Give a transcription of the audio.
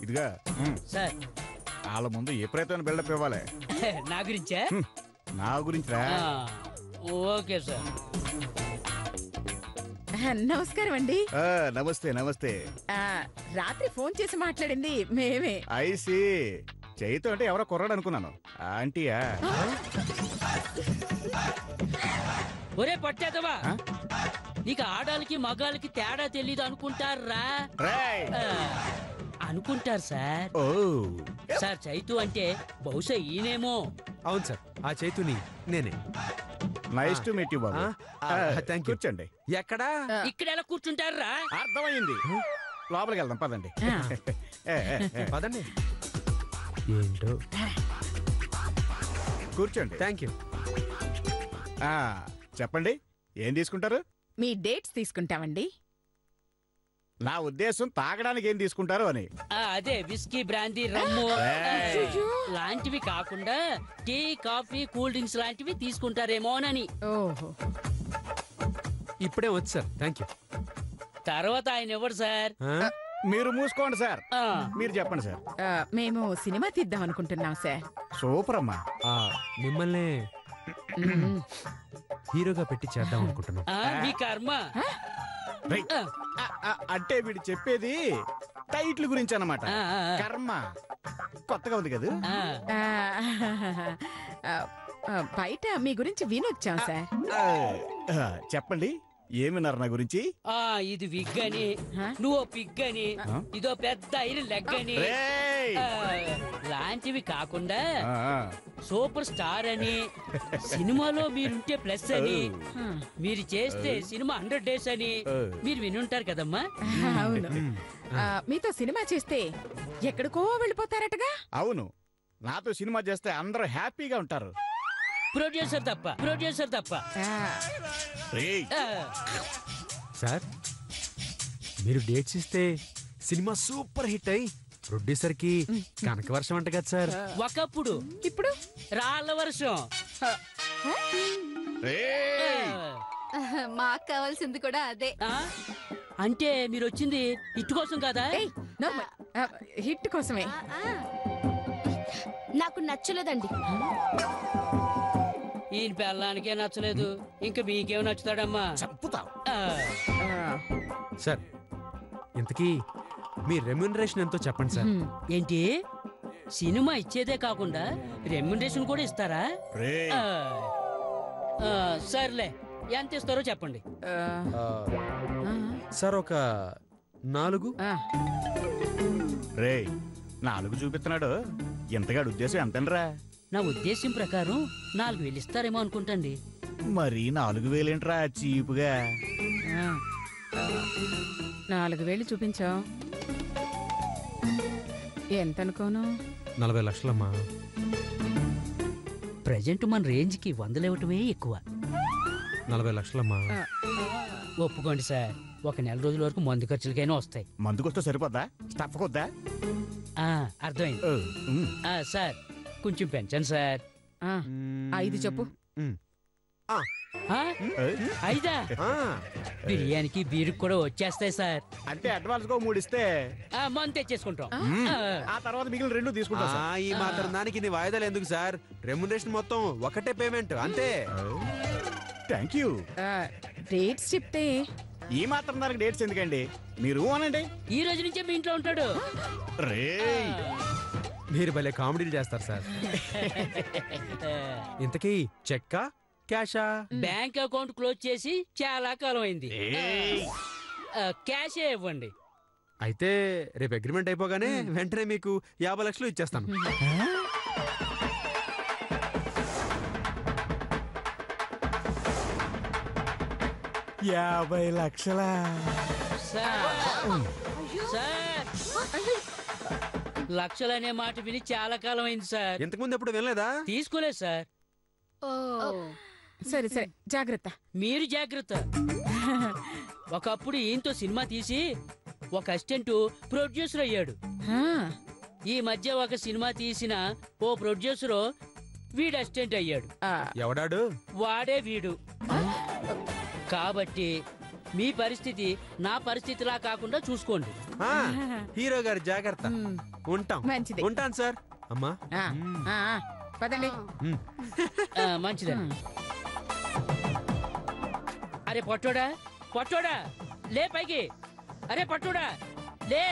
ఇదిగా సార్ వాళ్ళ ముందు ఏ ప్రయత్నం బిల్డప్ ఇవ్వాలి నా గురించా నా గురించి రా ఓకే సార్ నమస్కారం అండి. నమస్తే నమస్తే. రాత్రి ఫోన్ చేసి మాట్లాడింది మేమే. ఐసి చైతు అంటే ఎవరో కుర్రాడు అనుకున్నాను. ఆంటీయా? ఒరే పట్టేదవా, నీకు ఆడాలకి మగాళ్ళకి తేడా తెలీదు అనుకుంటారా? అనుకుంటారు సార్. సార్ చైతు అంటే బహుశా ఈయనేమో. అవును సార్, ఆ చైతుని నేనే. Nice to meet you Babu. Thank you. కూర్చోండి. ఎక్కడా? ఇక్కడ ఎలా కూర్చుంటారా? అర్థమైంది. లోపలికి వెళ్దాం పదండి. పదండి. ఏంటో. కూర్చోండి. Thank you. చెప్పండి, ఏం తీసుకుంటారు? మీ డేట్స్ తీసుకుంటామండి. నా ఉద్దేశం తాగడానికి ఏం తీసుకుంటారు అని. అదే విస్కీ, బ్రాందీ, రమ్ము లాంటివి కాకుండా టీ, కాఫీ, కూల్ డ్రింక్స్ లాంటివి తీసుకుంటారేమోనని. ఓహో, ఇప్పుడే వచ్చు సార్. Thank you. తర్వాత ఆయన ఎవరు సార్? మీరు మూసుకోండి సార్. మీరు చెప్పండి సార్. మేము సినిమా తీద్దాం అనుకుంటున్నాం సార్. సూపర్ అమ్మా. మిమ్మల్ని హీరోగా పెట్టి చేద్దాం అనుకుంటున్నాం. మీ కర్మ. అంటే వీడు చెప్పేది టైటిల్ గురించి అన్నమాట. కర్మ కొత్తగా ఉంది కదా. బయట మీ గురించి వినొచ్చాం సార్. చెప్పండి, ఏమిన్నారు నా గురించి? ఇది విగ్ అని, నువ్వు పిగ్ అని, ఇదో పెద్ద ఐరన్ లెగ్ అని లాంటివి కాకుండా సూపర్ స్టార్ అని, సినిమాలో మీరుంటే ప్లస్ అని, మీరు చేస్తే సినిమా 100 days అని మీరు వినుంటారు కదమ్మా. అవును, మీతో సినిమా చేస్తే ఎక్కడికో వెళ్ళిపోతారటగా. అవును, నాతో సినిమా చేస్తే అందరూ హ్యాపీగా ఉంటారు. ప్రొడ్యూసర్ తప్ప. సార్, మీరు డేట్స్ ఇస్తే సినిమా సూపర్ హిట్ అయి ప్రొడ్యూసర్ కి కనక వర్షం అంట కదా సార్. ఒకప్పుడు, ఇప్పుడు రాళ్ళ వర్షం. మాకు కావాల్సింది కూడా అదే. అంటే మీరు వచ్చింది హిట్ కోసం కదా? హిట్ కోసమే. నాకు నచ్చలేదండి. ఈయన పెళ్ళానికే నచ్చలేదు, ఇంకా మీకేం నచ్చుతాడమ్మా? చెప్పుతావు సార్. ఇంతకీ మీ రెమ్యూనరేషన్ ఎంతో చెప్పండి సార్. ఏంటి, సినిమా ఇచ్చేదే కాకుండా రెమ్యూనరేషన్ కూడా ఇస్తారా? సర్లే, ఎంత ఇస్తారో చెప్పండి. సార్, ఒక 4. రే, 4 చూపిస్తున్నాడు. ఎంతగాడు ఉద్దేశం ఎంతనరా? నా ఉద్దేశం ప్రకారం 4,000 ఇస్తారేమో అనుకుంటండి. మరి 4,000 ఏంట్రా చీపుగా? 4,000 చూపించావు. ఎంత అనుకోను? 40 లక్షలమ్మా. ప్రజెంట్ మన రేంజ్ కి 100 ఇవ్వటమే ఎక్కువ. 40 లక్షలమ్మా. ఒప్పుకోండి సార్, ఒక నెల రోజుల వరకు మందు ఖర్చులకైనా వస్తాయి. మందుకొస్తే సరిపోద్దా? స్టఫ్ కొద్దా? అర్థమైంది. సార్, కొంచెం పెంచండి సార్. 5 చెప్పు. 5? బిర్యానీకి బీరుకు కూడా వచ్చేస్తాయి సార్. అంటే అడ్వాన్స్ గా 3 ఇస్తే మందు తెచ్చేసుకుంటాం. ఆ తర్వాత మిగిలిన 2 తీసుకుంటాం. ఈ మాత్రం దానికి నీ వాయిదాలు ఎందుకు సార్? రెమ్యునరేషన్ మొత్తం ఒకటే పేమెంట్ అంతే. Thank you. డేట్స్ చెప్తే ఈ మాత్రం దానికి డేట్స్ ఎందుకండి? మీరు అనండి. ఈ రోజు నుంచే మీ ఇంట్లో ఉంటాడు. మీరు భలే కామెడీలు చేస్తారు సార్. ఇంతకీ చెక్కా క్యాషా? బ్యాంక్ అకౌంట్ క్లోజ్ చేసి చాలా కాలం అయింది. క్యాషే ఇవ్వండి. అయితే రేపు అగ్రిమెంట్ అయిపోగానే వెంటనే మీకు 50 లక్షలు ఇచ్చేస్తాను. 50 లక్షలా? లక్షలనే మాట విని చాలా కాలం అయింది సార్. ఇంతకుముందు ఎప్పుడు వినలేదా? తీసుకోలేదు సార్. సరే సరే, జాగ్రత్త. మీరు జాగ్రత్త. ఒకప్పుడు ఈయనతో సినిమా తీసి ఒక అసిస్టెంట్ ప్రొడ్యూసర్ అయ్యాడు. ఈ మధ్య ఒక సినిమా తీసిన ఓ ప్రొడ్యూసర్ వీడు అసిస్టెంట్ అయ్యాడు. ఎవడాడు? వాడే వీడు. కాబట్టి మీ పరిస్థితి నా పరిస్థితిలా కాకుండా చూసుకోండి. హీరో గారి జాగ్రత్త. ఉంటాం మంచిది. ఉంటాను సార్. అమ్మా ఆ, ఆ, ఆ, పదండి. మంచిదండి. అరే పొట్టోడా పొట్టోడా లే పైకి. అరే పొట్టోడా లే.